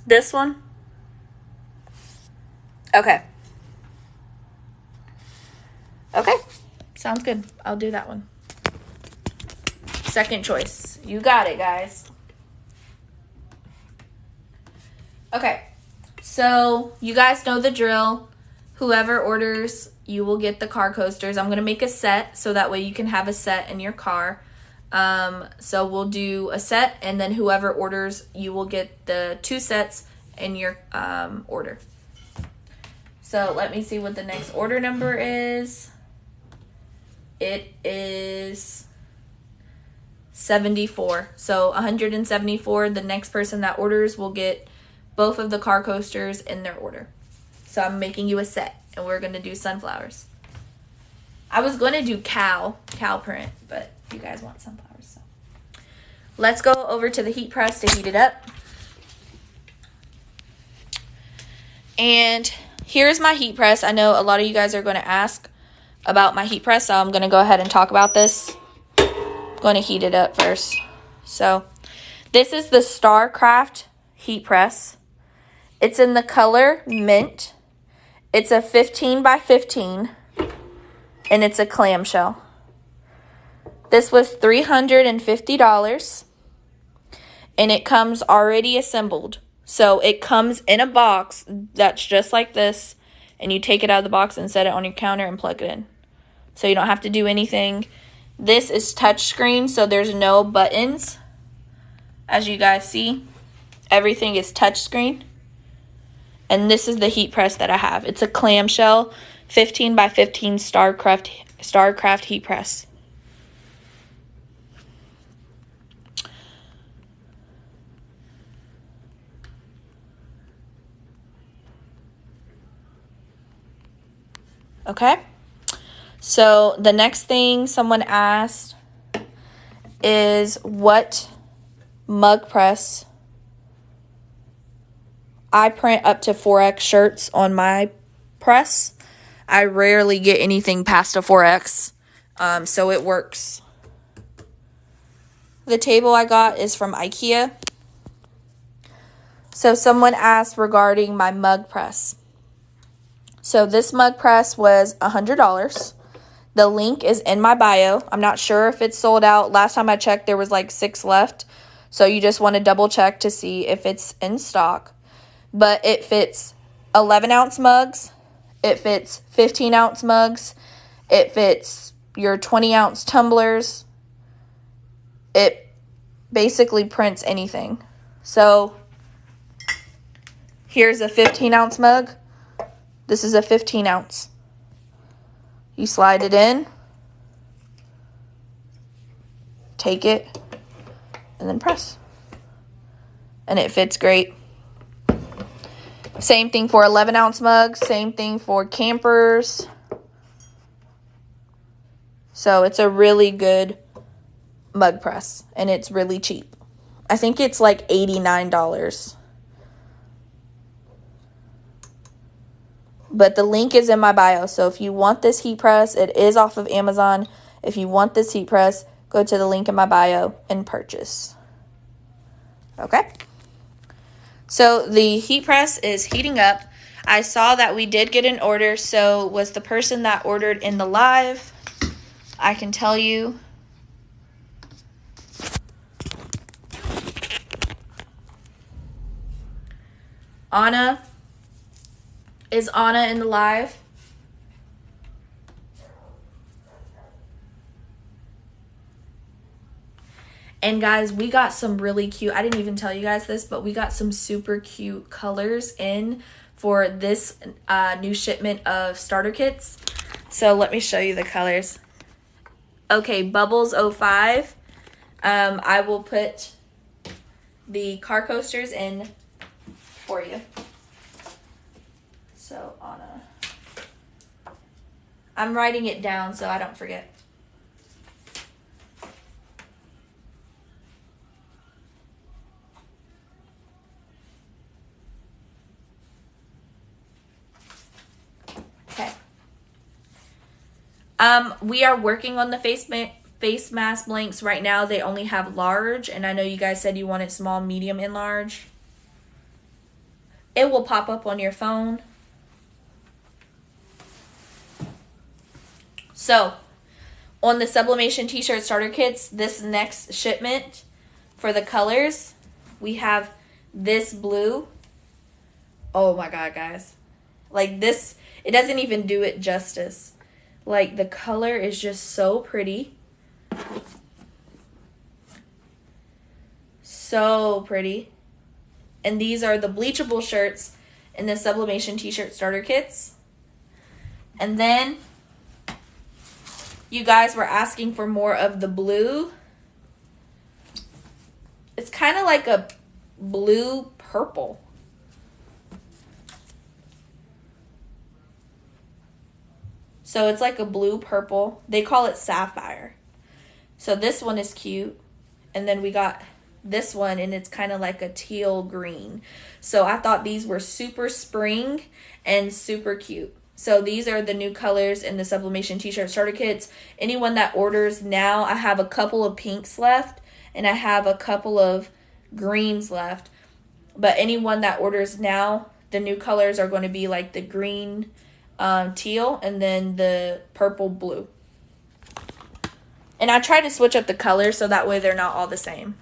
This one? Okay. Okay. Sounds good. I'll do that one. Second choice. You got it, guys. Okay. So, you guys know the drill. Whoever orders, you will get the car coasters. I'm going to make a set so that way you can have a set in your car. So we'll do a set, and then whoever orders, you will get the 2 sets in your order. So let me see what the next order number is. It is 74. So 174. The next person that orders will get both of the car coasters in their order. So I'm making you a set, and we're going to do sunflowers. I was going to do cow print, but you guys want sunflowers. So let's go over to the heat press to heat it up. And here's my heat press. I know a lot of you guys are going to ask about my heat press, so I'm going to go ahead and talk about this. I'm going to heat it up first. So this is the Starcraft heat press. It's in the color mint. It's a 15 by 15, and it's a clamshell. This was $350, and it comes already assembled. So it comes in a box that's just like this, and you take it out of the box and set it on your counter and plug it in. So you don't have to do anything. This is touchscreen, so there's no buttons. As you guys see, everything is touchscreen. And this is the heat press that I have. It's a clamshell 15 by 15 Starcraft heat press. Okay. So the next thing someone asked is what mug press. I print up to 4X shirts on my press. I rarely get anything past a 4X, so it works. The table I got is from IKEA. So someone asked regarding my mug press. So this mug press was $100. The link is in my bio. I'm not sure if it's sold out. Last time I checked, there was like 6 left. So you just want to double check to see if it's in stock. But it fits 11-ounce mugs. It fits 15-ounce mugs. It fits your 20-ounce tumblers. It basically prints anything. So here's a 15-ounce mug. This is a 15-ounce. You slide it in, take it, and then press. And it fits great. Same thing for 11-ounce mugs. Same thing for campers. So it's a really good mug press. And it's really cheap. I think it's like $89. But the link is in my bio. So if you want this heat press, it is off of Amazon. If you want this heat press, go to the link in my bio and purchase. Okay? So the heat press is heating up. I saw that we did get an order. So was the person that ordered in the live. I can tell you. Anna. Is Anna in the live? And guys, we got some really cute, I didn't even tell you guys this, but we got some super cute colors in for this new shipment of starter kits. So let me show you the colors. Okay, Bubbles 05. I will put the car coasters in for you. So Anna, I'm writing it down so I don't forget. Okay. We are working on the face mask blanks right now. They only have large, and I know you guys said you wanted small, medium, and large. It will pop up on your phone. So, on the Sublimation t-shirt starter kits, this next shipment for the colors, we have this blue. Oh my god, guys. Like this, it doesn't even do it justice. Like the color is just so pretty. So pretty. And these are the bleachable shirts in the Sublimation t-shirt starter kits. And then you guys were asking for more of the blue. It's kind of like a blue purple. So it's like a blue purple. They call it sapphire. So this one is cute. And then we got this one, and it's kind of like a teal green. So I thought these were super spring and super cute. So these are the new colors in the Sublimation t-shirt starter kits. Anyone that orders now, I have a couple of pinks left, and I have a couple of greens left. But anyone that orders now, the new colors are going to be like the green, teal, and then the purple blue. And I try to switch up the colors so that way they're not all the same.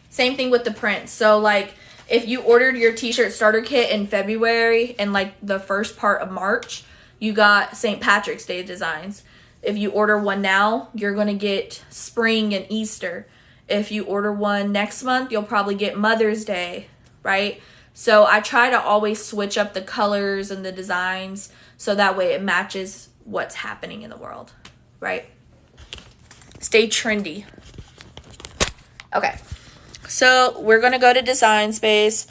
Same thing with the prints. So like if you ordered your t-shirt starter kit in February and like the first part of March, you got St. Patrick's Day designs. If you order one now, you're going to get spring and Easter. If you order one next month, you'll probably get Mother's Day, right? So I try to always switch up the colors and the designs so that way it matches what's happening in the world, right? Stay trendy. Okay. So we're going to go to Design Space.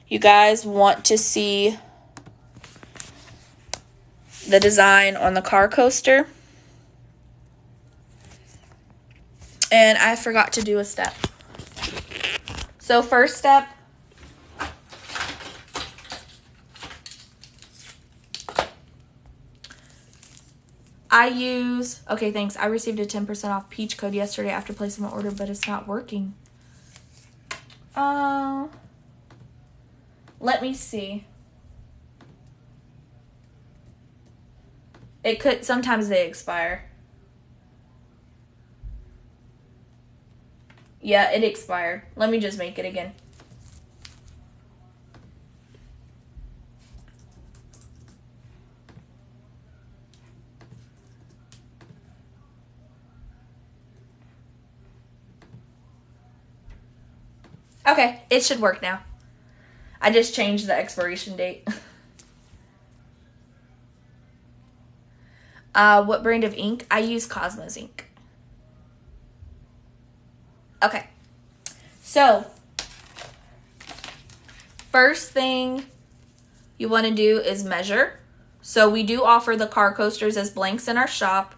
You guys want to see the design on the car coaster. And I forgot to do a step. So first step, okay, thanks. I received a 10% off peach code yesterday after placing my order, but it's not working. Let me see. It could, sometimes they expire. Yeah, it expired. Let me just make it again. Okay, it should work now. I just changed the expiration date. What brand of ink? I use Cosmos ink. Okay. So, first thing you want to do is measure. So we do offer the car coasters as blanks in our shop.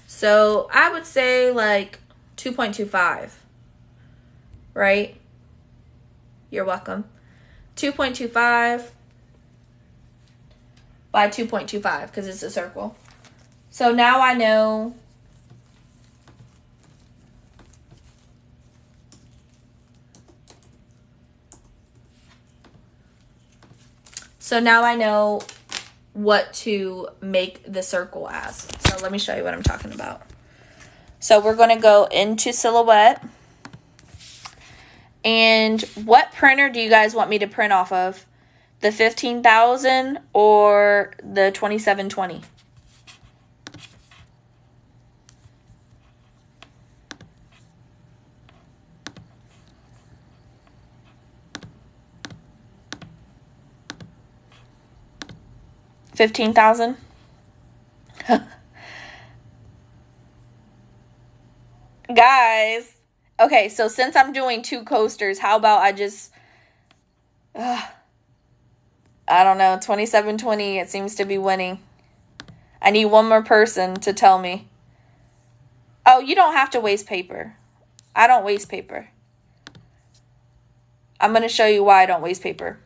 So I would say like 2.25. Right? You're welcome. 2.25 by 2.25 because it's a circle. So now I know what to make the circle as. So let me show you what I'm talking about. So we're going to go into Silhouette. And what printer do you guys want me to print off of? The 15,000 or the 2720? $15,000? Guys. Okay, so since I'm doing two coasters, how about I just, I don't know, 2720, it seems to be winning. I need one more person to tell me. Oh, you don't have to waste paper. I don't waste paper. I'm going to show you why I don't waste paper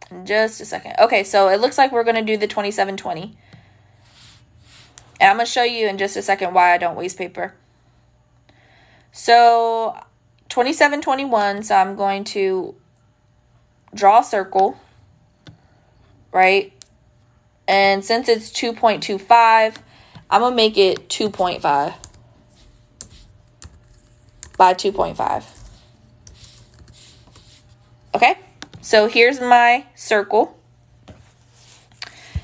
in just a second. Okay, so it looks like we're going to do the 2720. And I'm going to show you in just a second why I don't waste paper. So 2721, so I'm going to draw a circle, right? And since it's 2.25, I'm going to make it 2.5 by 2.5. Okay? So here's my circle.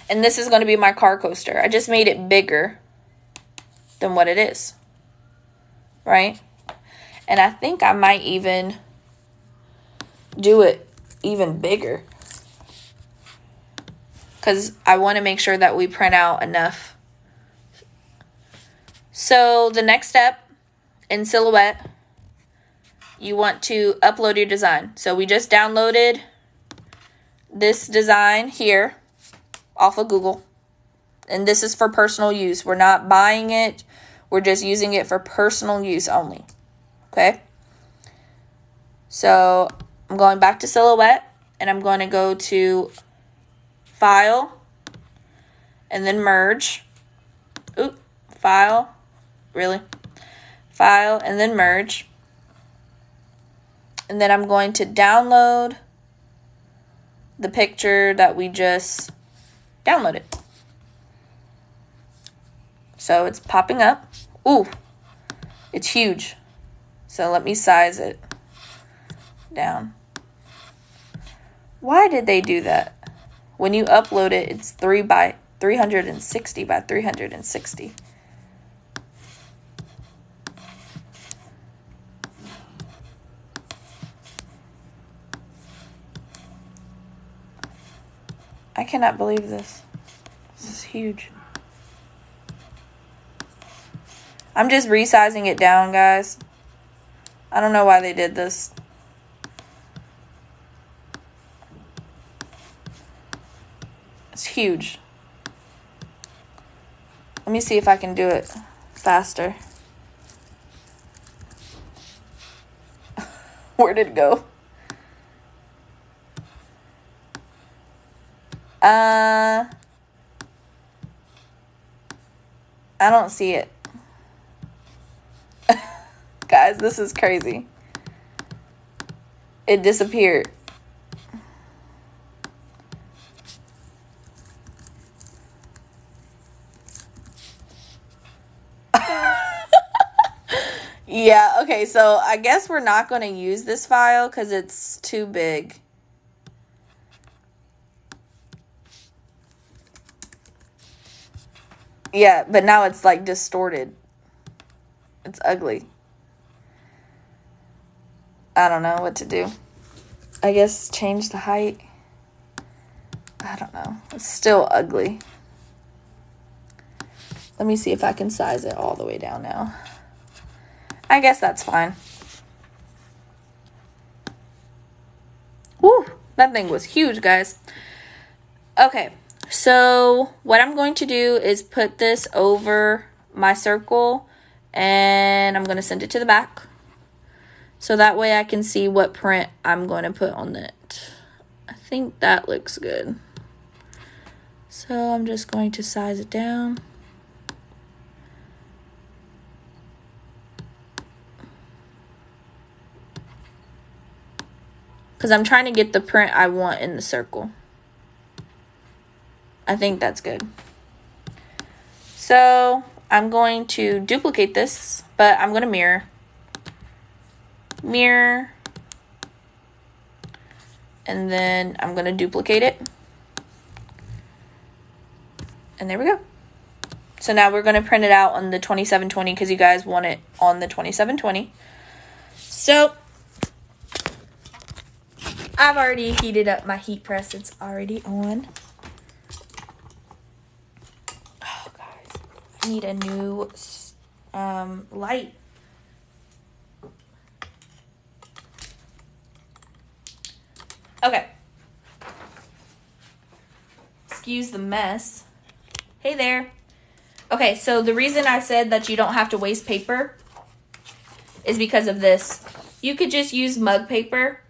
And this is going to be my car coaster. I just made it bigger than what it is. Right? And I think I might even do it even bigger, because I want to make sure that we print out enough. So the next step in Silhouette, you want to upload your design. So we just downloaded this design here off of Google. And this is for personal use. We're not buying it. We're just using it for personal use only. Okay? So I'm going back to Silhouette, and I'm going to go to File, and then Merge. Oop, File, really? File, and then Merge. And then I'm going to download the picture that we just downloaded. So it's popping up. Ooh, it's huge. So let me size it down. Why did they do that? When you upload it, it's 360 by 360. I cannot believe this. This is huge. I'm just resizing it down, guys. I don't know why they did this. It's huge. Let me see if I can do it faster. Where did it go? I don't see it. Guys, this is crazy. It disappeared. Yeah, okay, so I guess we're not going to use this file because it's too big. Yeah, but now it's like distorted. It's ugly. I don't know what to do. I guess change the height. I don't know. It's still ugly. Let me see if I can size it all the way down now. I guess that's fine. Woo, that thing was huge, guys. Okay, so what I'm going to do is put this over my circle, and I'm going to send it to the back. So that way I can see what print I'm going to put on it. I think that looks good. So I'm just going to size it down. Because I'm trying to get the print I want in the circle. I think that's good. So I'm going to duplicate this, but I'm going to mirror. Mirror. And then I'm going to duplicate it. And there we go. So now we're going to print it out on the 2720 because you guys want it on the 2720. So I've already heated up my heat press. It's already on. Oh, guys. I need a new light. Okay. Excuse the mess. Hey there. Okay, so the reason I said that you don't have to waste paper is because of this. You could just use mug paper.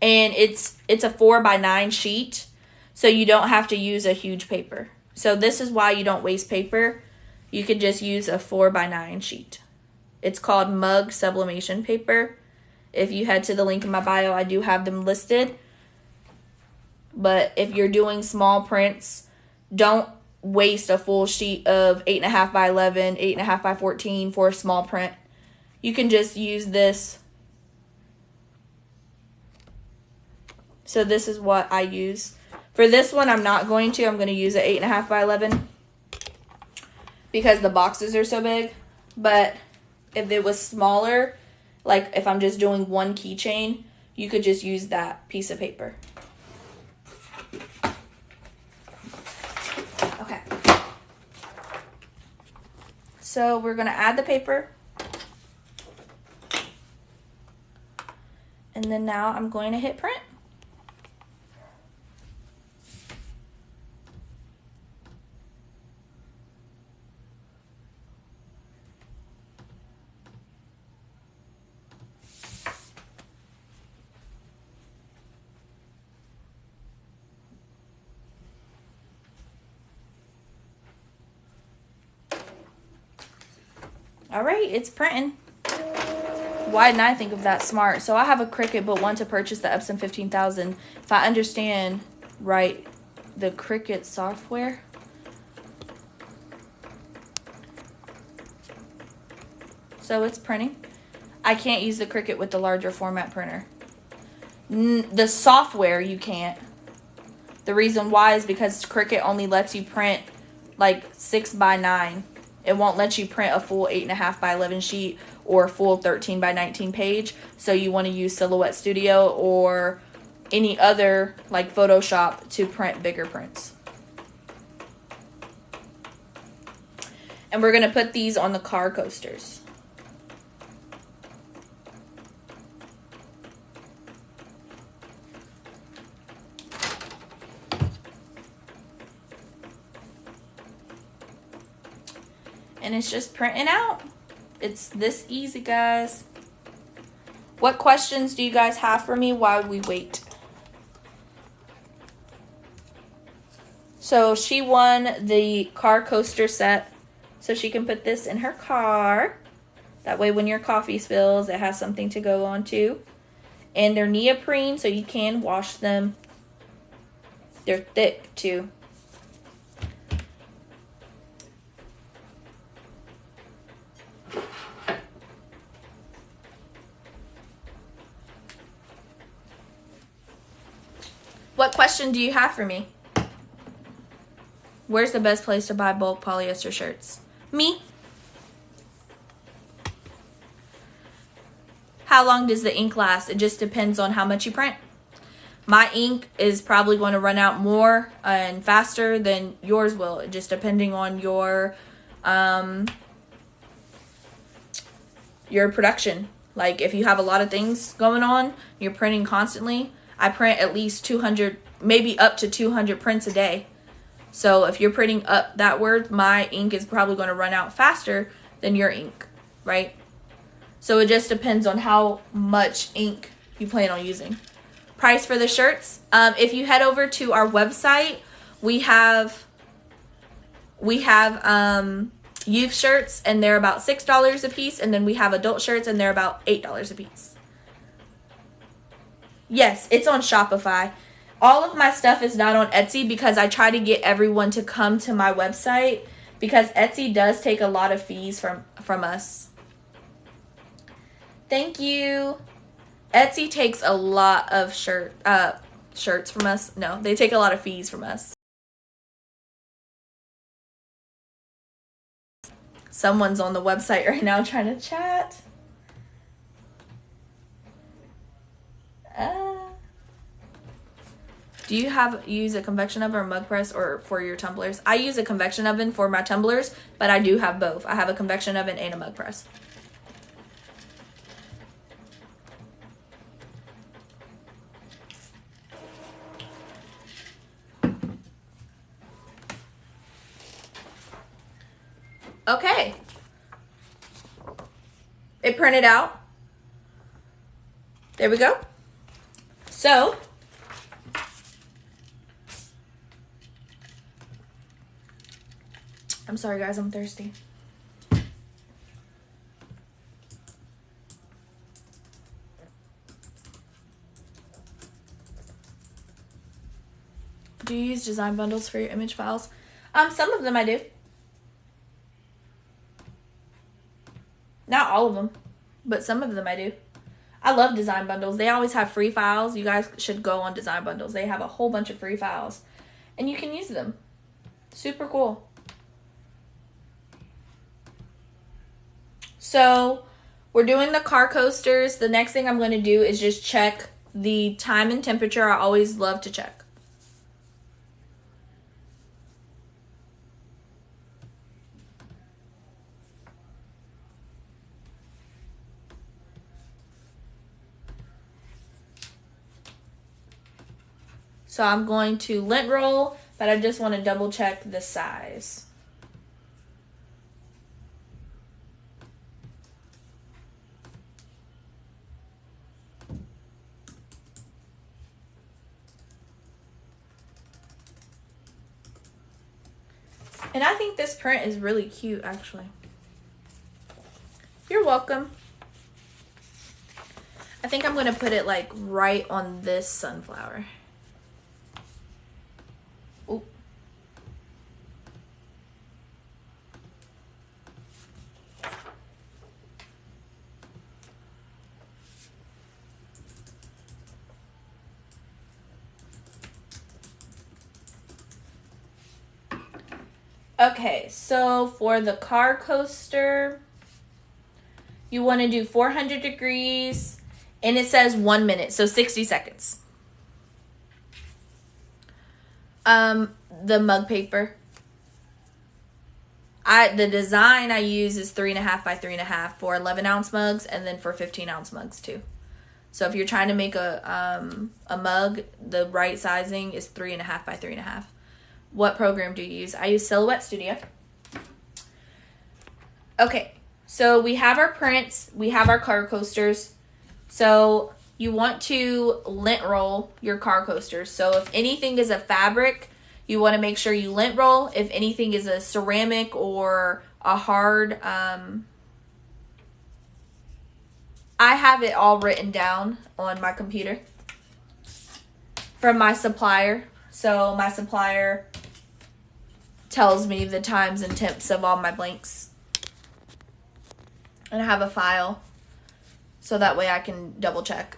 And it's a 4x9 sheet, so you don't have to use a huge paper. So this is why you don't waste paper. You could just use a 4x9 sheet. It's called mug sublimation paper, If you head to the link in my bio, I do have them listed. But if you're doing small prints, don't waste a full sheet of 8.5 by 11, 8.5 by 14 for a small print. You can just use this. So this is what I use. For this one, I'm not going to. I'm going to use an 8.5 by 11 because the boxes are so big. But if it was smaller, like if I'm just doing one keychain, you could just use that piece of paper. Okay. So we're going to add the paper. And then now I'm going to hit print. All right, it's printing. Why didn't I think of that? Smart. So I have a Cricut, but want to purchase the Epson 15,000. If I understand right, the Cricut software. So it's printing. I can't use the Cricut with the larger format printer. The software you can't. The reason why is because Cricut only lets you print like 6 by 9. It won't let you print a full 8.5 by 11 sheet or a full 13 by 19 page. So you want to use Silhouette Studio or any other like Photoshop to print bigger prints. And we're going to put these on the car coasters. And it's just printing out. It's this easy, guys. What questions do you guys have for me while we wait? So she won the car coaster set. So she can put this in her car. That way when your coffee spills, it has something to go on to. And they're neoprene, so you can wash them. They're thick, too. What question do you have for me? Where's the best place to buy bulk polyester shirts? Me. How long does the ink last? It just depends on how much you print. My ink is probably going to run out more and faster than yours will, just depending on your production. Like if you have a lot of things going on, you're printing constantly. I print at least 200, maybe up to 200 prints a day. So if you're printing up that word, my ink is probably going to run out faster than your ink, right? So it just depends on how much ink you plan on using. Price for the shirts. If you head over to our website, we have youth shirts and they're about $6 a piece, and then we have adult shirts and they're about $8 a piece. Yes, it's on Shopify. All of my stuff is not on Etsy because I try to get everyone to come to my website because Etsy does take a lot of fees from us. Thank you. Etsy takes a lot of shirts from us. No, they take a lot of fees from us. Someone's on the website right now trying to chat. Do you use a convection oven or mug press or for your tumblers? I use a convection oven for my tumblers, but I do have both. I have a convection oven and a mug press. Okay. It printed out. There we go. So, I'm sorry guys, I'm thirsty. Do you use design bundles for your image files? Some of them I do. Not all of them, but some of them I do. I love design bundles. They always have free files. You guys should go on design bundles. They have a whole bunch of free files, and you can use them. Super cool. So we're doing the car coasters. The next thing I'm going to do is just check the time and temperature. I always love to check. So I'm going to lint roll, but I just want to double check the size. And I think this print is really cute, actually. You're welcome. I think I'm going to put it like right on this sunflower. Ooh. Okay, so for the car coaster, you want to do 400 degrees, and it says 1 minute, so 60 seconds. The mug paper. The design I use is 3.5 by 3.5 for 11-ounce mugs, and then for 15-ounce mugs too. So if you're trying to make a mug, the right sizing is 3.5 by 3.5. What program do you use? I use Silhouette Studio. Okay, so we have our prints. We have our car coasters. So you want to lint roll your car coasters. So if anything is a fabric, you want to make sure you lint roll. If anything is a ceramic or a hard, I have it all written down on my computer from my supplier. So my supplier tells me the times and temps of all my blanks. And I have a file so that way I can double check.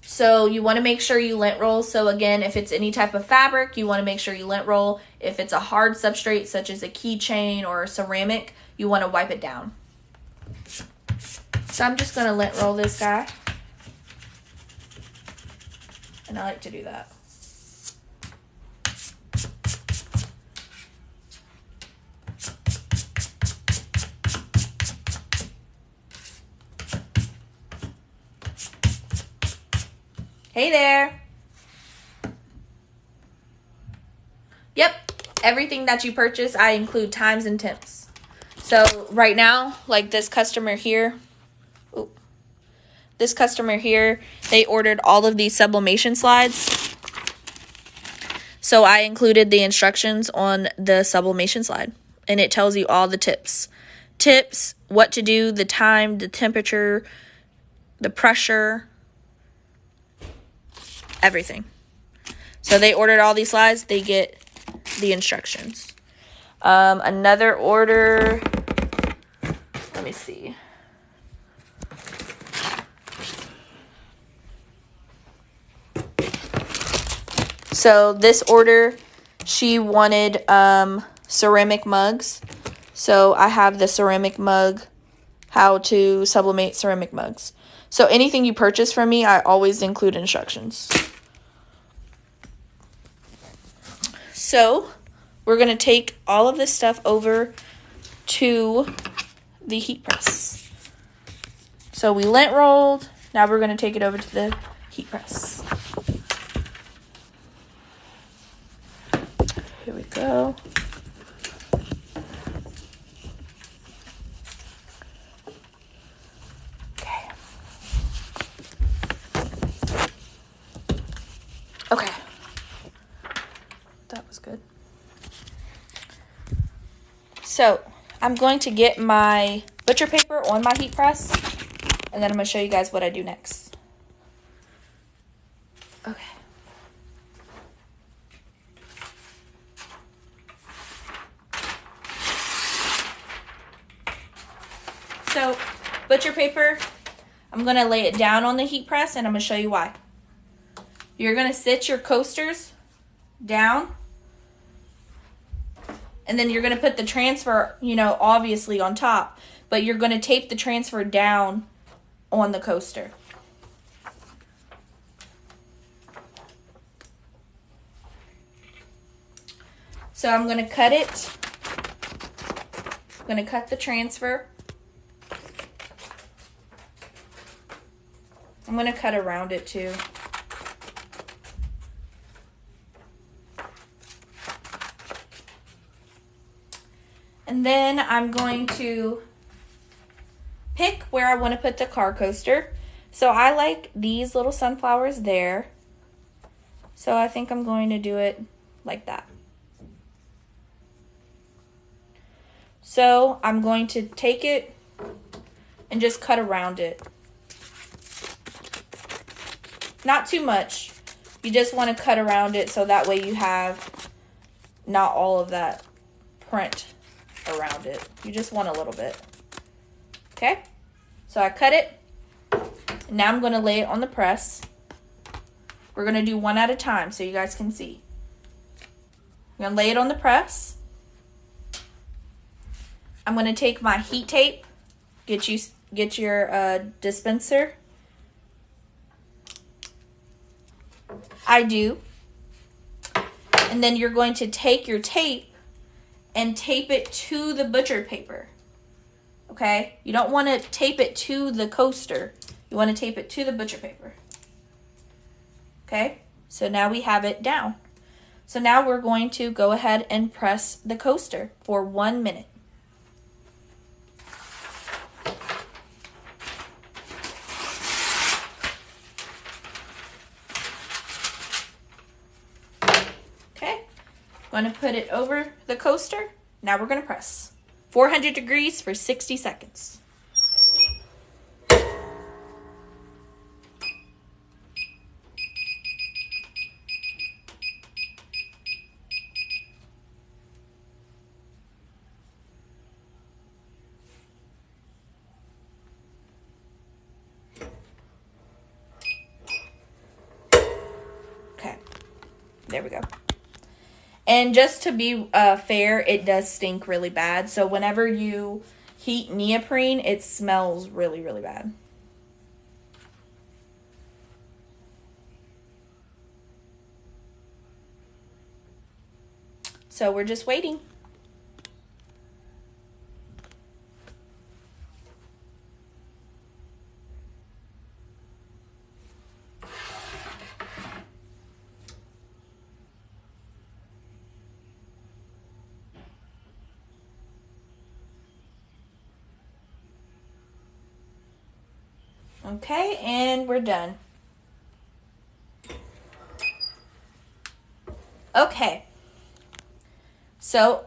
So you want to make sure you lint roll. So again, if it's any type of fabric, you want to make sure you lint roll. If it's a hard substrate such as a keychain or a ceramic, you want to wipe it down. So I'm just going to lint roll this guy. And I like to do that. Hey there. Yep, everything that you purchase, I include times and temps. So right now, like this customer here, they ordered all of these sublimation slides. So I included the instructions on the sublimation slide, and it tells you all the tips. Tips, what to do, the time, the temperature, the pressure, everything. So they ordered all these slides, they get the instructions. Another order, let me see. So this order, she wanted ceramic mugs. So I have the ceramic mug, how to sublimate ceramic mugs. So anything you purchase from me, I always include instructions. So we're going to take all of this stuff over to the heat press. So we lint rolled. Now we're going to take it over to the heat press. Here we go. Okay, that was good. So I'm going to get my butcher paper on my heat press, and then I'm going to show you guys what I do next. Okay. So butcher paper, I'm going to lay it down on the heat press, and I'm going to show you why. You're going to sit your coasters down, and then you're going to put the transfer, you know, obviously on top, but you're going to tape the transfer down on the coaster. So I'm going to cut it. I'm going to cut the transfer. I'm going to cut around it too. And then I'm going to pick where I want to put the car coaster. So I like these little sunflowers there. So I think I'm going to do it like that. So I'm going to take it and just cut around it. Not too much. You just want to cut around it so that way you have not all of that print around it. You just want a little bit. Okay? So I cut it. And now I'm going to lay it on the press. We're going to do one at a time so you guys can see. I'm going to lay it on the press. I'm going to take my heat tape. Get your dispenser. I do. And then you're going to take your tape and tape it to the butcher paper. Okay? You don't want to tape it to the coaster. You want to tape it to the butcher paper. Okay? So now we have it down. So now we're going to go ahead and press the coaster for 1 minute. Going to put it over the coaster. Now we're going to press 400 degrees for 60 seconds. Okay, there we go. And just to be fair, it does stink really bad. So whenever you heat neoprene, it smells really, really bad. So we're just waiting. Okay, and we're done. Okay, so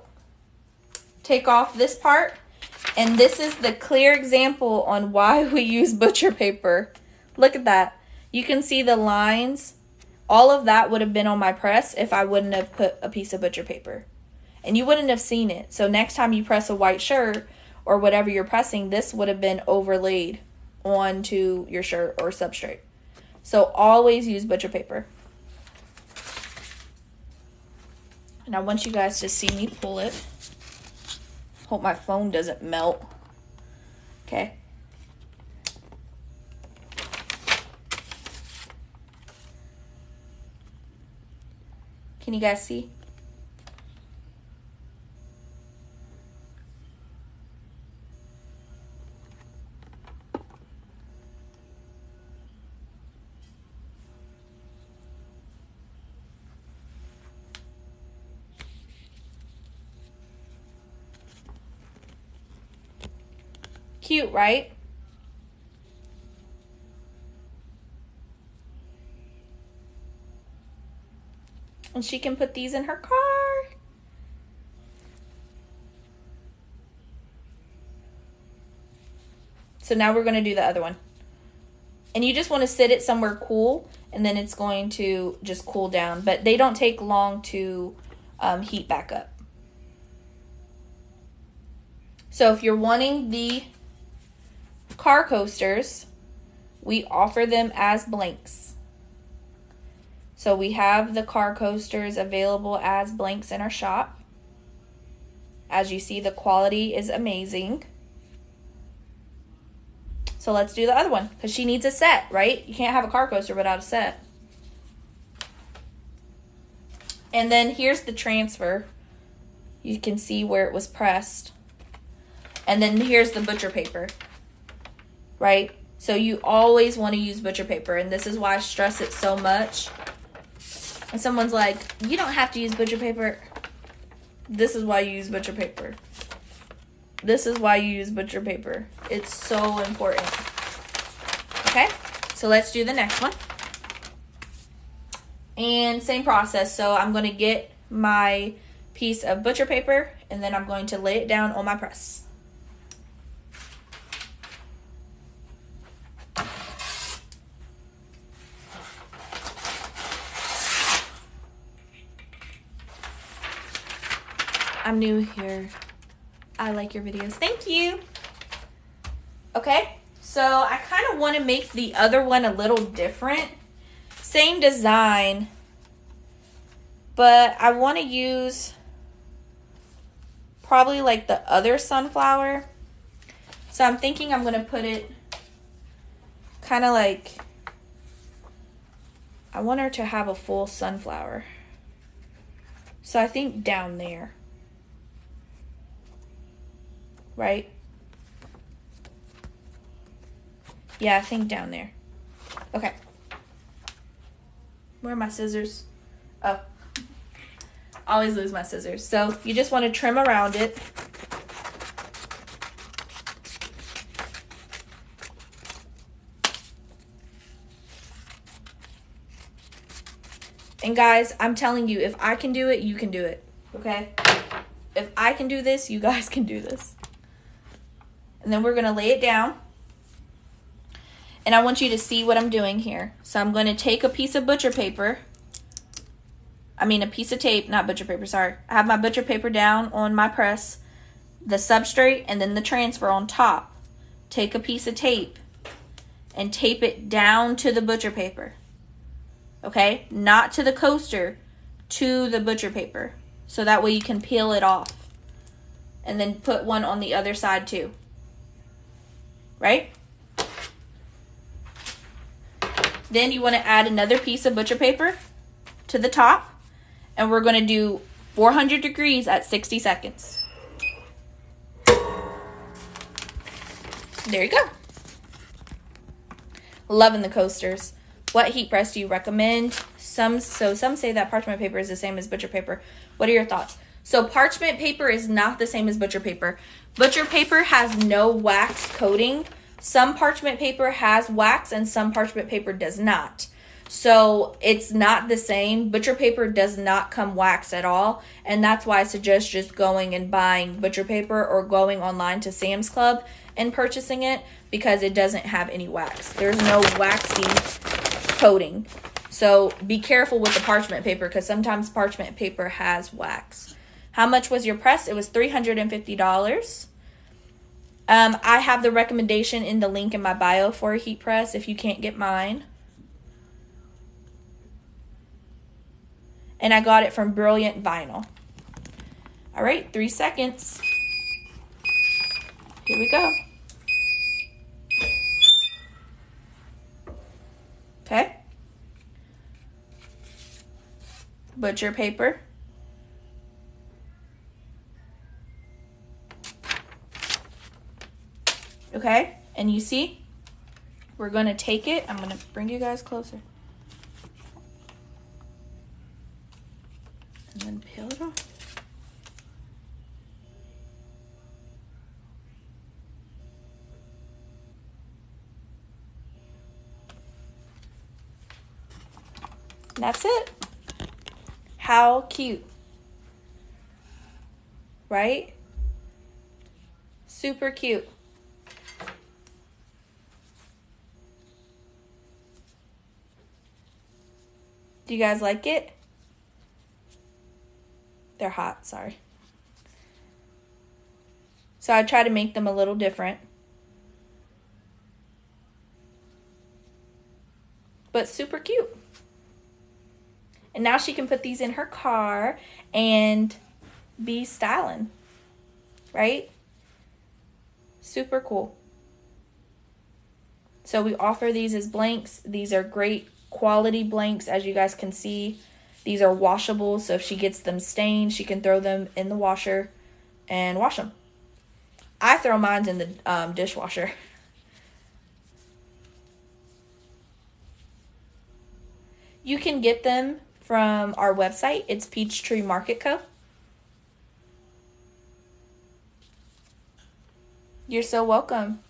take off this part, and this is the clear example on why we use butcher paper. Look at that. You can see the lines. All of that would have been on my press if I wouldn't have put a piece of butcher paper. And you wouldn't have seen it. So next time you press a white shirt or whatever you're pressing, this would have been overlaid onto your shirt or substrate. So always use butcher paper. And I want you guys to see me pull it. Hope my phone doesn't melt. Okay. Can you guys see? Cute, right? And she can put these in her car. So now we're going to do the other one. And you just want to sit it somewhere cool, and then it's going to just cool down. But they don't take long to heat back up. So if you're wanting the car coasters, we offer them as blanks. So we have the car coasters available as blanks in our shop. As you see, the quality is amazing. So let's do the other one, because she needs a set, right? You can't have a car coaster without a set. And then here's the transfer. You can see where it was pressed. And then here's the butcher paper, right? So you always want to use butcher paper, and this is why I stress it so much. And someone's like, you don't have to use butcher paper. This is why you use butcher paper. This is why you use butcher paper. It's so important. Okay, so let's do the next one. And same process. So I'm going to get my piece of butcher paper, and then I'm going to lay it down on my press. I'm new here. I like your videos. Thank you. Okay, so I kind of want to make the other one a little different. Same design, but I want to use probably like the other sunflower. So I'm thinking I'm going to put it kind of like, I want her to have a full sunflower. So I think down there. Right? Yeah, I think down there. Okay. Where are my scissors? Oh. I always lose my scissors. So you just want to trim around it. And guys, I'm telling you, if I can do it, you can do it. Okay? If I can do this, you guys can do this. And then we're going to lay it down. And I want you to see what I'm doing here. So I'm going to take a piece of butcher paper. I mean a piece of tape, not butcher paper, sorry. I have my butcher paper down on my press, the substrate, and then the transfer on top. Take a piece of tape and tape it down to the butcher paper. Okay? Not to the coaster, to the butcher paper. So that way you can peel it off. And then put one on the other side too. Right? Then you want to add another piece of butcher paper to the top. And we're going to do 400 degrees at 60 seconds. There you go. Loving the coasters. What heat press do you recommend? Some say that parchment paper is the same as butcher paper. What are your thoughts? So parchment paper is not the same as butcher paper. Butcher paper has no wax coating. Some parchment paper has wax and some parchment paper does not. So it's not the same. Butcher paper does not come waxed at all. And that's why I suggest just going and buying butcher paper or going online to Sam's Club and purchasing it, because it doesn't have any wax. There's no waxy coating. So be careful with the parchment paper, because sometimes parchment paper has wax. How much was your press? It was $350. I have the recommendation in the link in my bio for a heat press if you can't get mine. And I got it from Brilliant Vinyl. All right, 3 seconds. Here we go. Okay. Butcher paper. Okay, and you see, we're going to take it. I'm going to bring you guys closer. And then peel it off. And that's it. How cute. Right? Super cute. Do you guys like it? They're hot, sorry. So I try to make them a little different. but super cute. And now she can put these in her car and be styling, right? Super cool. So we offer these as blanks. These are great quality blanks, as you guys can see. These are washable, so if she gets them stained, she can throw them in the washer and wash them. I throw mine in the dishwasher. You can get them from our website. It's Peachtree Market Co. You're so welcome.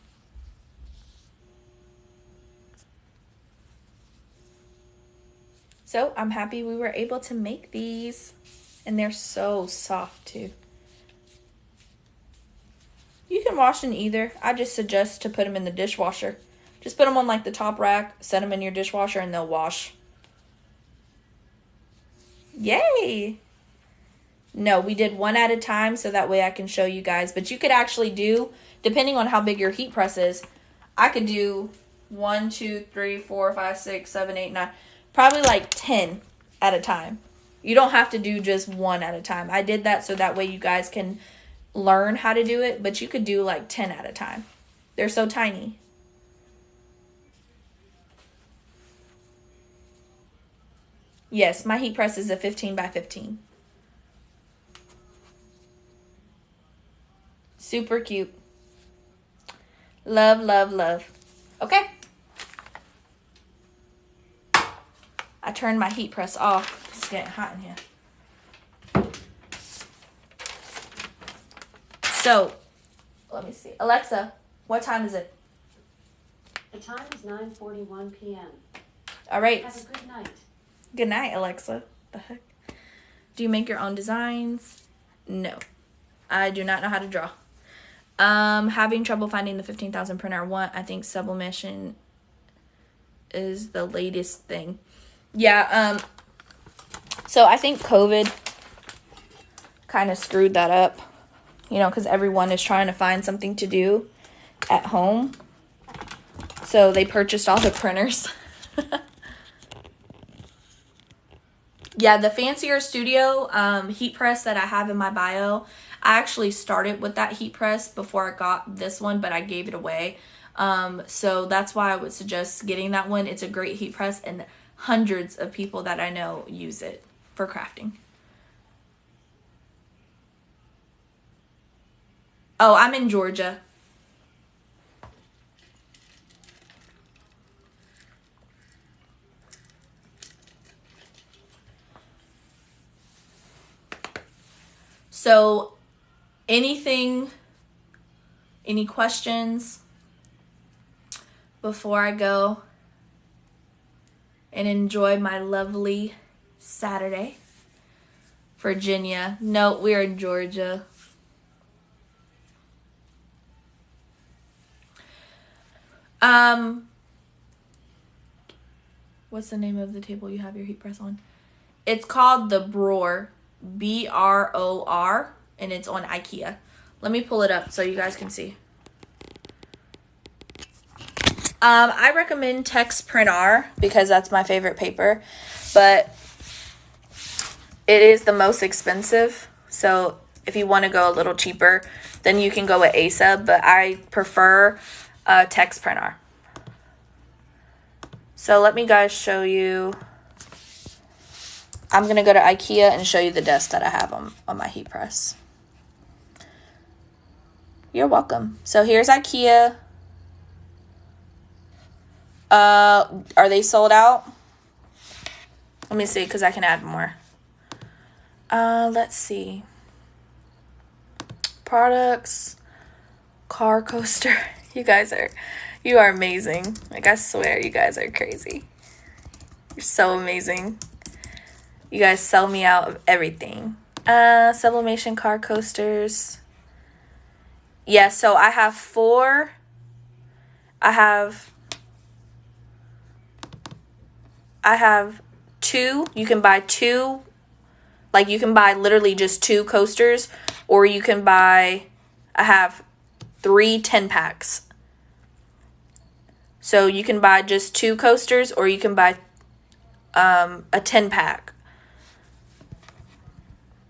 So I'm happy we were able to make these. And they're so soft too. You can wash in either. I just suggest to put them in the dishwasher. Just put them on like the top rack, set them in your dishwasher, and they'll wash. Yay! No, we did one at a time so that way I can show you guys. But you could actually do, depending on how big your heat press is, I could do 1, 2, 3, 4, 5, 6, 7, 8, 9, probably like 10 at a time. You don't have to do just one at a time. I did that so that way you guys can learn how to do it, but you could do like 10 at a time. They're so tiny. Yes, my heat press is a 15 by 15. Super cute. Love, love, love. Okay. I turned my heat press off. It's getting hot in here. So, let me see. Alexa, what time is it? The time is 9:41 p.m. All right. Have a good night. Good night, Alexa. The heck? Do you make your own designs? No. I do not know how to draw. Having trouble finding the 15,000 printer I want. I think sublimation is the latest thing. Yeah, so I think COVID kind of screwed that up, you know, because everyone is trying to find something to do at home. So they purchased all the printers. Yeah, the Fancier Studio heat press that I have in my bio, I actually started with that heat press before I got this one, but I gave it away. So that's why I would suggest getting that one. It's a great heat press, and hundreds of people that I know use it for crafting. Oh, I'm in Georgia. So, any questions before I go and enjoy my lovely Saturday? Virginia. No, we're in Georgia. What's the name of the table you have your heat press on? It's called the Bror. B-R-O-R, and it's on IKEA. Let me pull it up so you guys can see. I recommend Tex Print R because that's my favorite paper, but it is the most expensive. So if you want to go a little cheaper, then you can go with ASA, but I prefer Tex Print R. So let me guys show you. I'm going to go to IKEA and show you the desk that I have on my heat press. You're welcome. So here's IKEA. Are they sold out? Let me see, because I can add more. Let's see. Products. Car coaster. You are amazing. Like, I swear, you guys are crazy. You're so amazing. You guys sell me out of everything. Sublimation Car Coasters. Yeah, so I have 4. I have 2. You can buy 2. Like, you can buy literally just 2 coasters. Or you can buy, I have 3 10-packs. So you can buy just 2 coasters, or you can buy a 10-pack.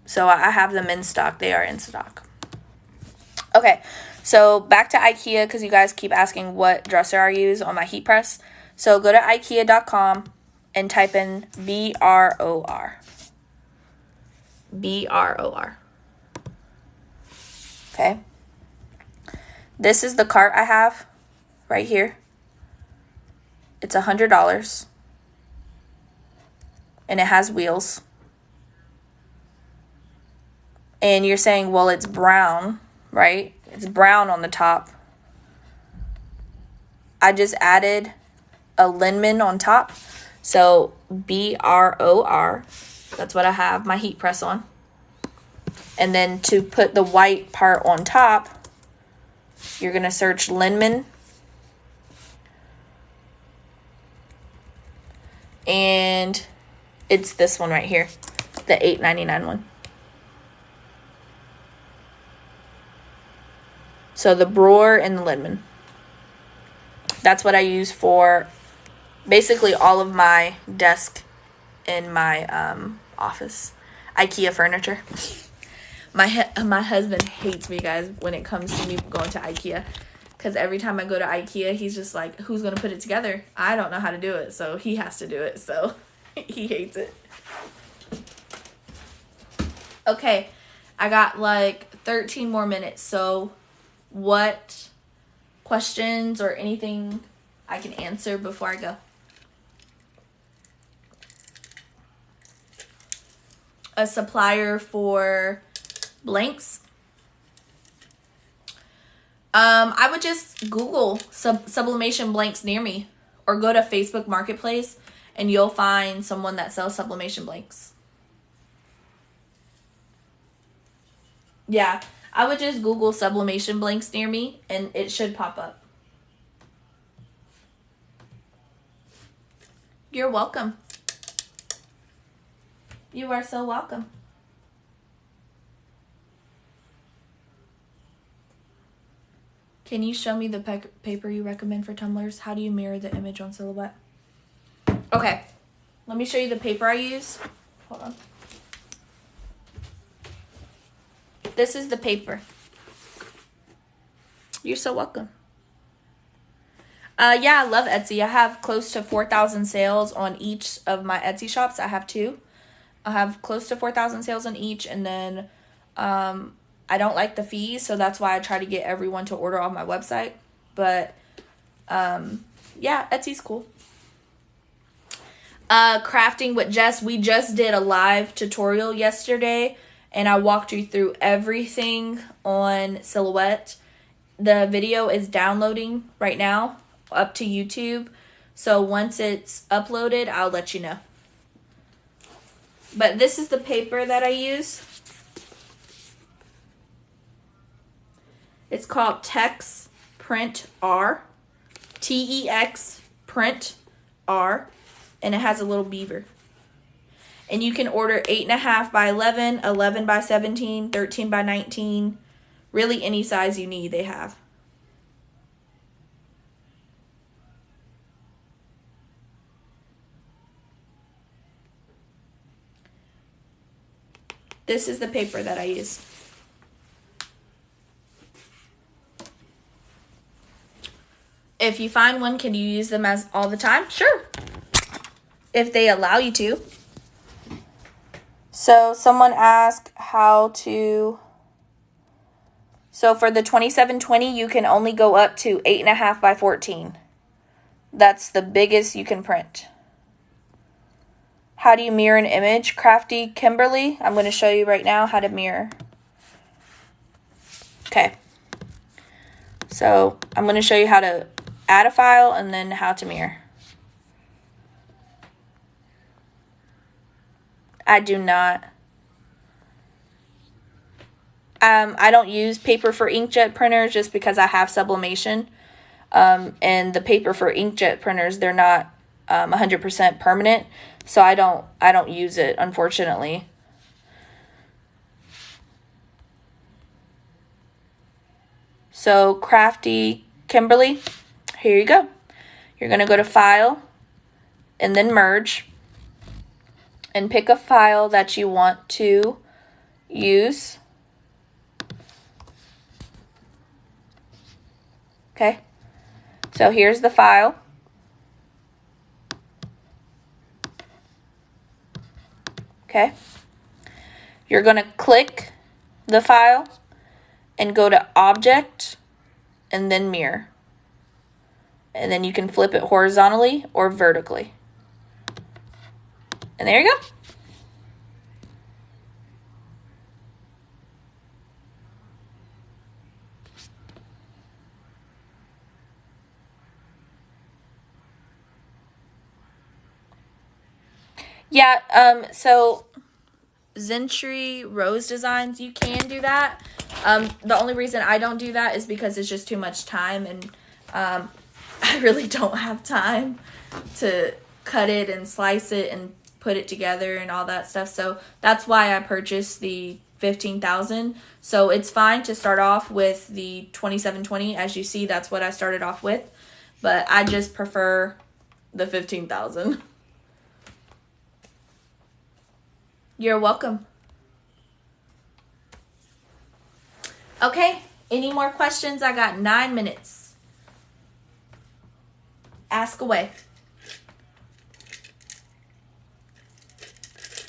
So I have them in stock. They are in stock. Okay, so back to IKEA, because you guys keep asking what dresser I use on my heat press. So go to IKEA.com and type in BROR. BROR. Okay. This is the cart I have right here. It's $100. And it has wheels. And you're saying, well, it's brown, right? It's brown on the top. I just added a liniment on top. So BROR. That's what I have my heat press on. And then to put the white part on top, you're going to search liniment. And it's this one right here, the $8.99 one. So the Brewer and the liniment. That's what I use for basically all of my desk in my office. IKEA furniture. My husband hates me, guys, when it comes to me going to IKEA. Because every time I go to IKEA, he's just like, who's going to put it together? I don't know how to do it, so he has to do it. So he hates it. Okay, I got like 13 more minutes. So what questions or anything I can answer before I go? A supplier for blanks? I would just Google sublimation blanks near me, or go to Facebook Marketplace and you'll find someone that sells sublimation blanks. Yeah, I would just Google sublimation blanks near me and it should pop up. You're welcome. You are so welcome. Can you show me the paper you recommend for tumblers? How do you mirror the image on Silhouette? Okay, let me show you the paper I use. Hold on. This is the paper. You're so welcome. Yeah, I love Etsy. I have close to 4,000 sales on each of my Etsy shops. I have 2. I have close to 4,000 sales on each, and then I don't like the fees, so that's why I try to get everyone to order on my website. But yeah, Etsy's cool. Crafting with Jess. We just did a live tutorial yesterday, and I walked you through everything on Silhouette. The video is downloading right now up to YouTube. So once it's uploaded, I'll let you know. But this is the paper that I use. It's called Tex Print R. Tex Print R. And it has a little beaver. And you can order 8.5 by 11, 11 by 17, 13 by 19. Really any size you need, they have. This is the paper that I use. If you find one, can you use them as all the time? Sure. If they allow you to. So someone asked how to... So for the 2720, you can only go up to 8.5 by 14. That's the biggest you can print. How do you mirror an image? Crafty Kimberly, I'm going to show you right now how to mirror. Okay. So I'm going to show you how to add a file and then how to mirror. I do not. I don't use paper for inkjet printers just because I have sublimation. And the paper for inkjet printers, they're not 100% permanent. So I don't use it, unfortunately. So Crafty Kimberly, here you go. You're going to go to File and then Merge and pick a file that you want to use. Okay, so here's the file. Okay, you're going to click the file and go to Object and then Mirror. And then you can flip it horizontally or vertically. And there you go. Yeah, so Zentry Rose Designs, you can do that. The only reason I don't do that is because it's just too much time, and I really don't have time to cut it and slice it and put it together and all that stuff. So that's why I purchased the 15,000. So it's fine to start off with the 2720. As you see, that's what I started off with, but I just prefer the 15,000. You're welcome. Okay, any more questions? I got 9 minutes. Ask away.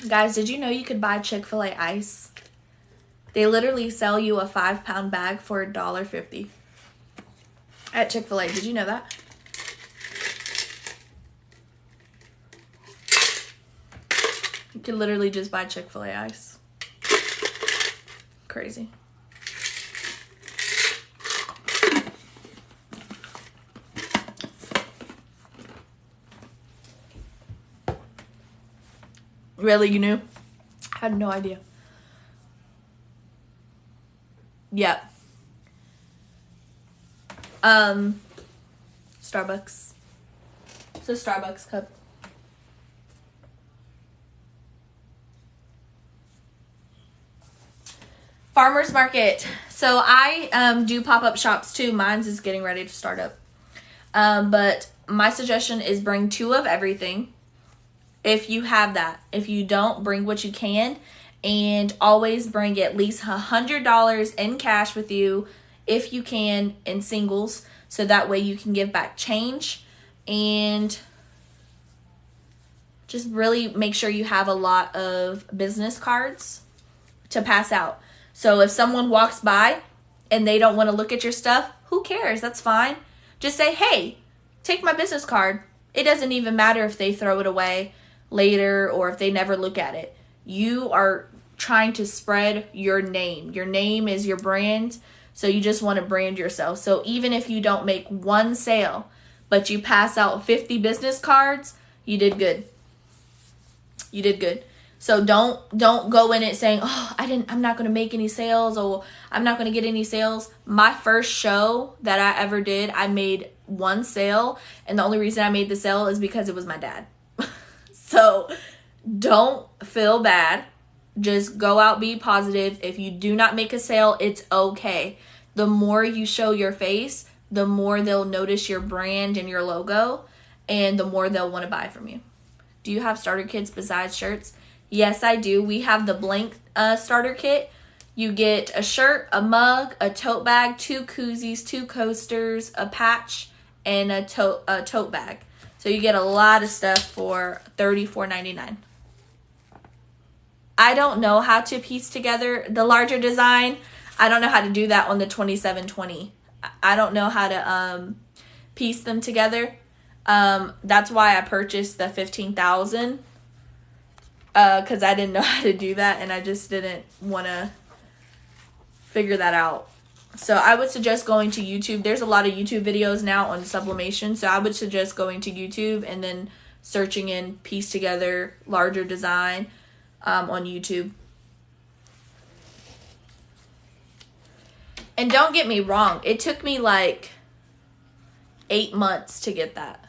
Guys, did you know you could buy Chick-fil-A ice? They literally sell you a 5-pound bag for $1.50 at Chick-fil-A. Did you know that? You could literally just buy Chick-fil-A ice. Crazy. Really, you knew? I had no idea. Yep. Starbucks. It's a Starbucks cup. Farmers market. So I do pop-up shops too. Mine's is getting ready to start up. But my suggestion is bring 2 of everything. If you have that. If you don't, bring what you can. And always bring at least $100 in cash with you, if you can, in singles. So that way you can give back change. And just really make sure you have a lot of business cards to pass out. So if someone walks by and they don't want to look at your stuff, who cares? That's fine. Just say, hey, take my business card. It doesn't even matter if they throw it away later or if they never look at it. You are trying to spread your name. Your name is your brand, so you just want to brand yourself. So even if you don't make 1 sale, but you pass out 50 business cards, you did good. You did good. So don't go in it saying, oh, I'm not going to make any sales, or I'm not going to get any sales. My first show that I ever did, I made 1 sale, and the only reason I made the sale is because it was my dad. So don't feel bad. Just go out, be positive. If you do not make a sale, it's okay. The more you show your face, the more they'll notice your brand and your logo, and the more they'll want to buy from you. Do you have starter kits besides shirts? Yes, I do. We have the blank starter kit. You get a shirt, a mug, a tote bag, 2 koozies, 2 coasters, a patch, and a tote bag. So you get a lot of stuff for $34.99. I don't know how to piece together the larger design. I don't know how to do that on the 2720. I don't know how to piece them together. That's why I purchased the 15,000. Because I didn't know how to do that, and I just didn't want to figure that out. So I would suggest going to YouTube. There's a lot of YouTube videos now on sublimation, so I would suggest going to YouTube and then searching in piece together larger design on YouTube. And don't get me wrong, it took me like 8 months to get that,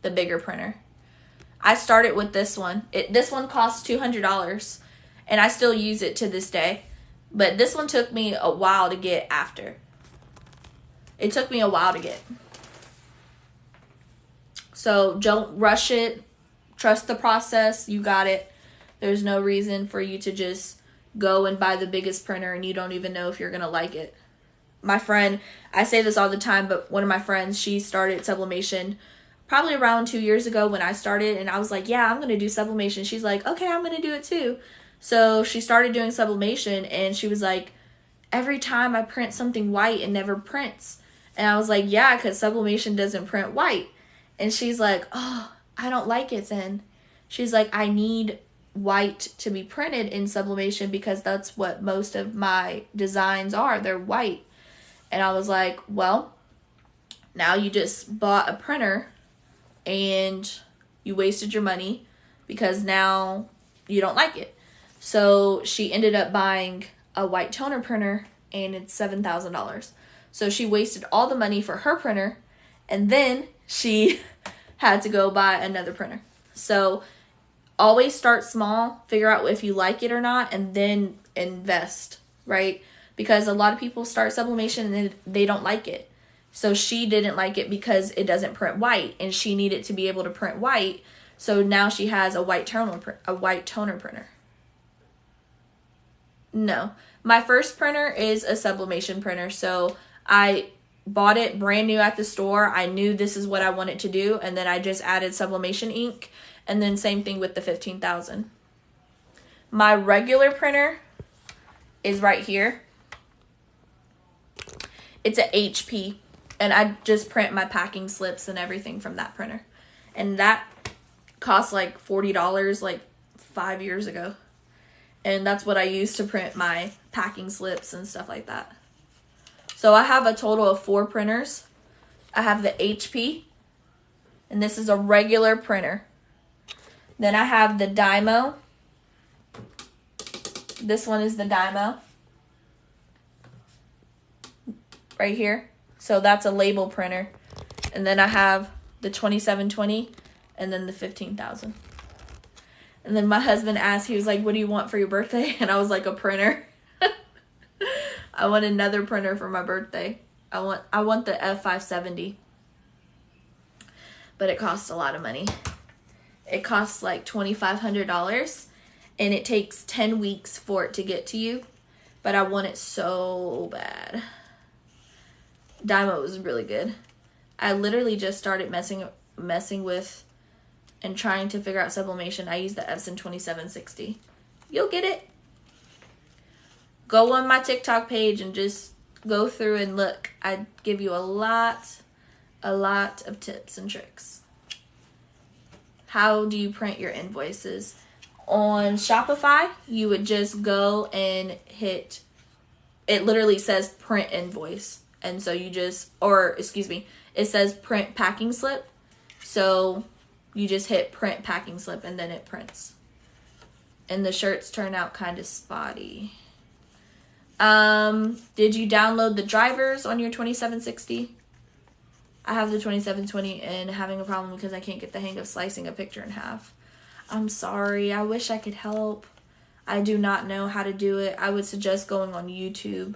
the bigger printer. I started with this one. This one costs $200, and I still use it to this day. But this one took me a while to get after. It took me a while to get. So don't rush it. Trust the process. You got it. There's no reason for you to just go and buy the biggest printer and you don't even know if you're going to like it. My friend, I say this all the time, but one of my friends, she started sublimation probably around 2 years ago when I started, and I was like, yeah, I'm going to do sublimation. She's like, okay, I'm going to do it too. So she started doing sublimation, and she was like, every time I print something white, it never prints. And I was like, yeah, because sublimation doesn't print white. And she's like, oh, I don't like it then. She's like, I need white to be printed in sublimation because that's what most of my designs are. They're white. And I was like, well, now you just bought a printer and you wasted your money because now you don't like it. So she ended up buying a white toner printer, and it's $7,000. So she wasted all the money for her printer, and then she had to go buy another printer. So always start small, figure out if you like it or not, and then invest, right? Because a lot of people start sublimation and they don't like it. So she didn't like it because it doesn't print white, and she needed to be able to print white. So now she has a white toner printer. No, my first printer is a sublimation printer. So I bought it brand new at the store. I knew this is what I wanted to do, and then I just added sublimation ink, and then same thing with the 15,000. My regular printer is right here. It's a HP, and I just print my packing slips and everything from that printer. And that cost like $40 like 5 years ago. And that's what I use to print my packing slips and stuff like that. So I have a total of 4 printers. I have the HP, and this is a regular printer. Then I have the Dymo. This one is the Dymo. Right here. So that's a label printer. And then I have the 2720 and then the 15,000. And then my husband asked, he was like, what do you want for your birthday? And I was like, a printer. I want another printer for my birthday. I want the F570. But it costs a lot of money. It costs like $2,500, and it takes 10 weeks for it to get to you. But I want it so bad. Dymo was really good. I literally just started messing with and trying to figure out sublimation. I use the Epson 2760. You'll get it. Go on my TikTok page and just go through and look. I give you a lot of tips and tricks. How do you print your invoices? On Shopify, you would just go and hit, it literally says print invoice. And so you just, it says print packing slip. So you just hit print packing slip and then it prints. And the shirts turn out kind of spotty. Did you download the drivers on your 2760? I have the 2720 and having a problem because I can't get the hang of slicing a picture in half. I'm sorry. I wish I could help. I do not know how to do it. I would suggest going on YouTube.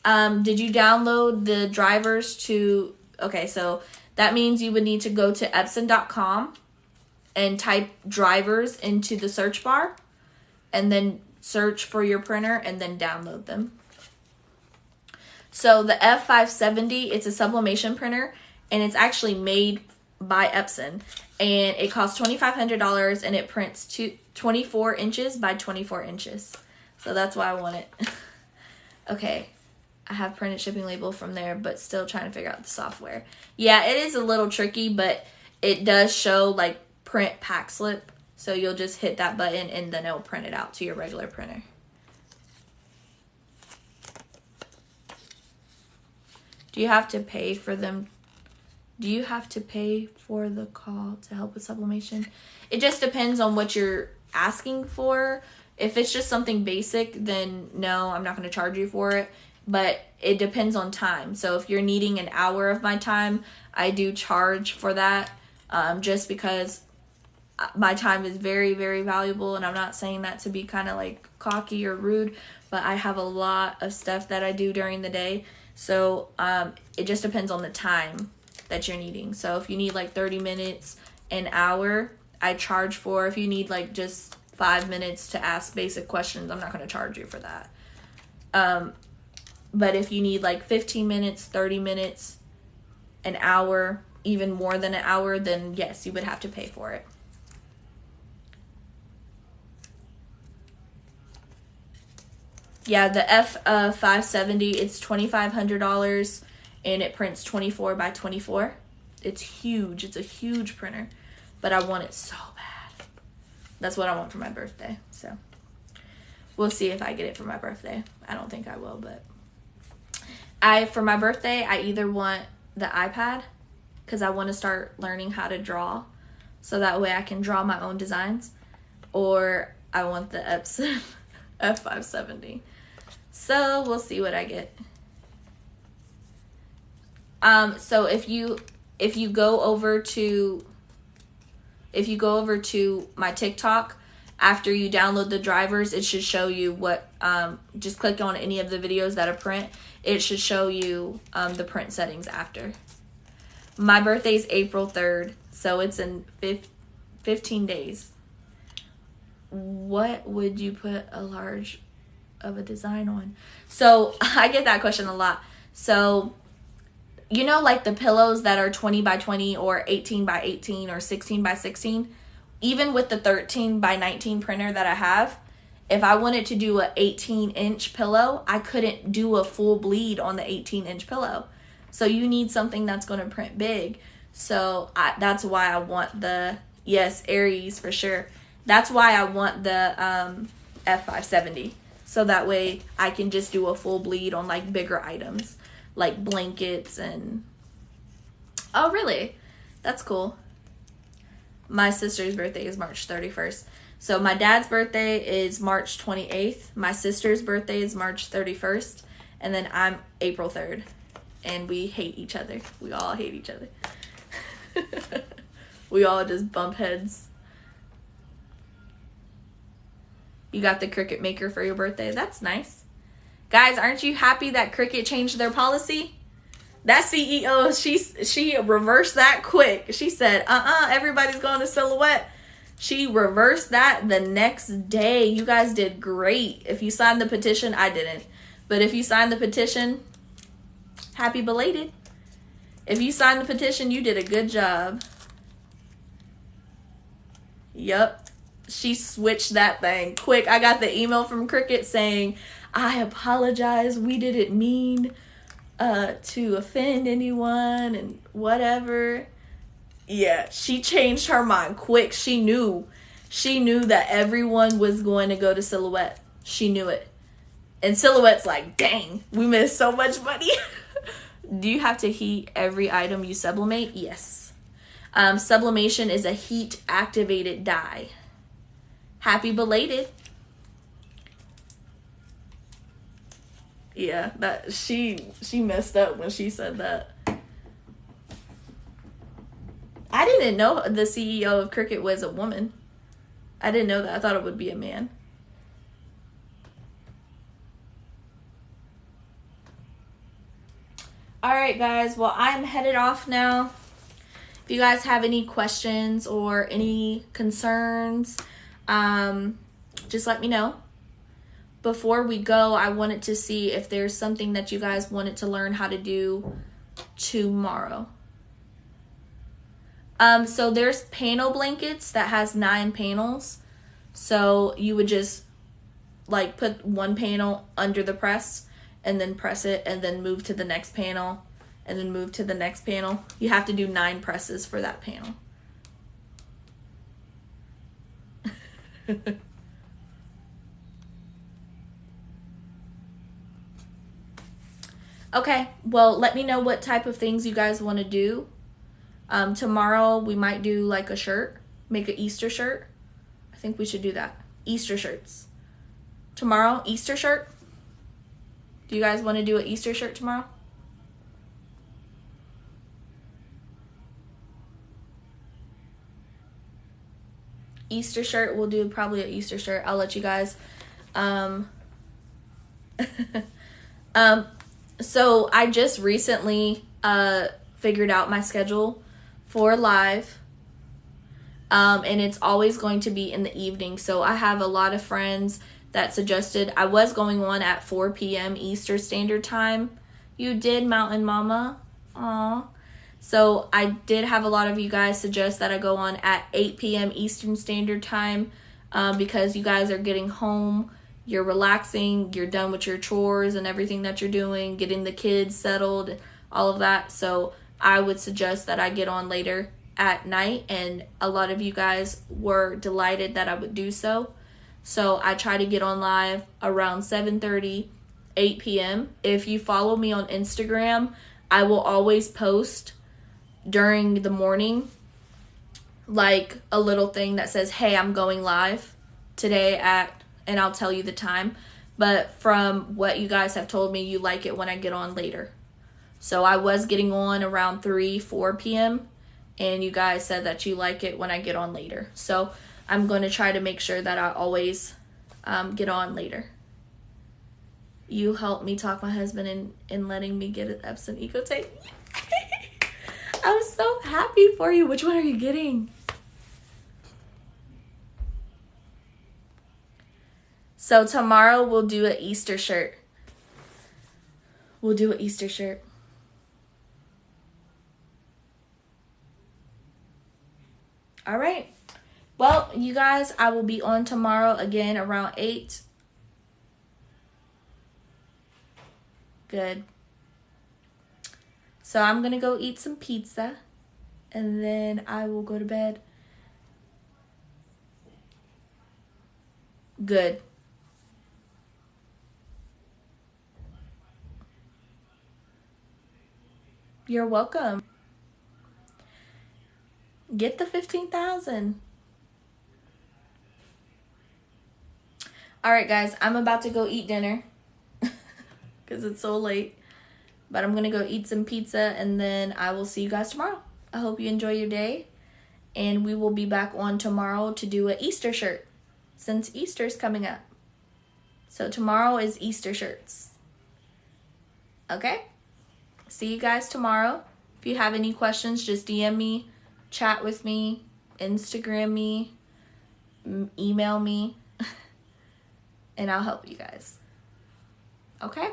Did you download the drivers to... Okay, so that means you would need to go to Epson.com and type drivers into the search bar and then search for your printer and then download them. So the F570, it's a sublimation printer, and it's actually made by Epson, and it costs $2,500, and it prints 24 inches by 24 inches. So that's why I want it. Okay, I have printed shipping label from there, but still trying to figure out the software. Yeah, it is a little tricky, but it does show like print pack slip. So you'll just hit that button and then it'll print it out to your regular printer. Do you have to pay for them? Do you have to pay for the call to help with sublimation? It just depends on what you're asking for. If it's just something basic, then no, I'm not going to charge you for it. But it depends on time. So if you're needing an hour of my time, I do charge for that, just because my time is very, very valuable. And I'm not saying that to be kind of like cocky or rude, but I have a lot of stuff that I do during the day So it just depends on the time that you're needing. So if you need like 30 minutes, an hour, I charge for. If you need like just 5 minutes to ask basic questions, I'm not going to charge you for that. But if you need like 15 minutes, 30 minutes, an hour, even more than an hour, then yes, you would have to pay for it. Yeah, the F570, it's $2,500 and it prints 24 by 24. It's huge. It's a huge printer, but I want it so bad. That's what I want for my birthday. So we'll see if I get it for my birthday. I don't think I will, but for my birthday, I either want the iPad because I want to start learning how to draw so that way I can draw my own designs, or I want the F570. So we'll see what I get. So if you go over to my TikTok, after you download the drivers, it should show you what, just click on any of the videos that are print. It should show you the print settings after. My birthday is April 3rd, so it's in 15 days. What would you put a large of a design on? So I get that question a lot. So you know, like the pillows that are 20 by 20 or 18 by 18 or 16 by 16, even with the 13 by 19 printer that I have, if I wanted to do a 18-inch pillow, I couldn't do a full bleed on the 18-inch pillow. So you need something that's going to print big. So that's why I want the, yes, Aries for sure. That's why I want the F570. So that way I can just do a full bleed on like bigger items, like blankets and... Oh, really? That's cool. My sister's birthday is March 31st. So my dad's birthday is March 28th. My sister's birthday is March 31st. And then I'm April 3rd. And we hate each other. We all hate each other. We all just bump heads. You got the Cricut maker for your birthday. That's nice. Guys, aren't you happy that Cricut changed their policy? That CEO, she reversed that quick. She said, everybody's going to Silhouette. She reversed that the next day. You guys did great. If you signed the petition, I didn't. But if you signed the petition, happy belated. If you signed the petition, you did a good job. Yup. She switched that thing quick. I got the email from Cricut saying, I apologize. We didn't mean to offend anyone and whatever. Yeah, she changed her mind quick. She knew that everyone was going to go to Silhouette. She knew it. And Silhouette's like, dang, we missed so much money. Do you have to heat every item you sublimate? Yes. Sublimation is a heat activated dye. Happy belated. Yeah, that she messed up when she said that. I didn't know the CEO of Cricut was a woman. I didn't know that. I thought it would be a man. Alright guys, well I'm headed off now. If you guys have any questions or any concerns, just let me know. Before we go, I wanted to see if there's something that you guys wanted to learn how to do tomorrow. So there's panel blankets that has 9 panels. So you would just like put one panel under the press and then press it and then move to the next panel and then move to the next panel. You have to do 9 presses for that panel. Okay, well, let me know what type of things you guys want to do. Tomorrow we might do like a shirt, make an Easter shirt. I think we should do that. Easter shirts. Tomorrow, Easter shirt. Do you guys want to do an Easter shirt tomorrow? Easter shirt, we'll do probably an Easter shirt. I'll let you guys So I just recently figured out my schedule for live. And it's always going to be in the evening. So I have a lot of friends that suggested I was going on at 4 p.m. Eastern Standard Time. You did, Mountain Mama. Aw. So I did have a lot of you guys suggest that I go on at 8 p.m. Eastern Standard Time because you guys are getting home, you're relaxing, you're done with your chores and everything that you're doing, getting the kids settled, all of that. So I would suggest that I get on later at night, and a lot of you guys were delighted that I would do so. So I try to get on live around 7:30, 8 p.m. If you follow me on Instagram, I will always post during the morning like a little thing that says, hey, I'm going live today at, and I'll tell you the time. But from what you guys have told me, you like it when I get on later. So I was getting on around 3, 4 p.m. and you guys said that you like it when I get on later. So I'm going to try to make sure that I always get on later. You helped me talk my husband in letting me get an Epson Eco Tape. I'm so happy for you. Which one are you getting? So tomorrow we'll do an Easter shirt. We'll do an Easter shirt. All right. Well, you guys, I will be on tomorrow again around 8. Good. So I'm going to go eat some pizza, and then I will go to bed. Good. You're welcome. Get the 15,000. All right, guys, I'm about to go eat dinner because it's so late. But I'm going to go eat some pizza, and then I will see you guys tomorrow. I hope you enjoy your day, and we will be back on tomorrow to do an Easter shirt since Easter's coming up. So tomorrow is Easter shirts. Okay? See you guys tomorrow. If you have any questions, just DM me, chat with me, Instagram me, email me, and I'll help you guys. Okay?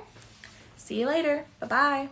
See you later. Bye-bye.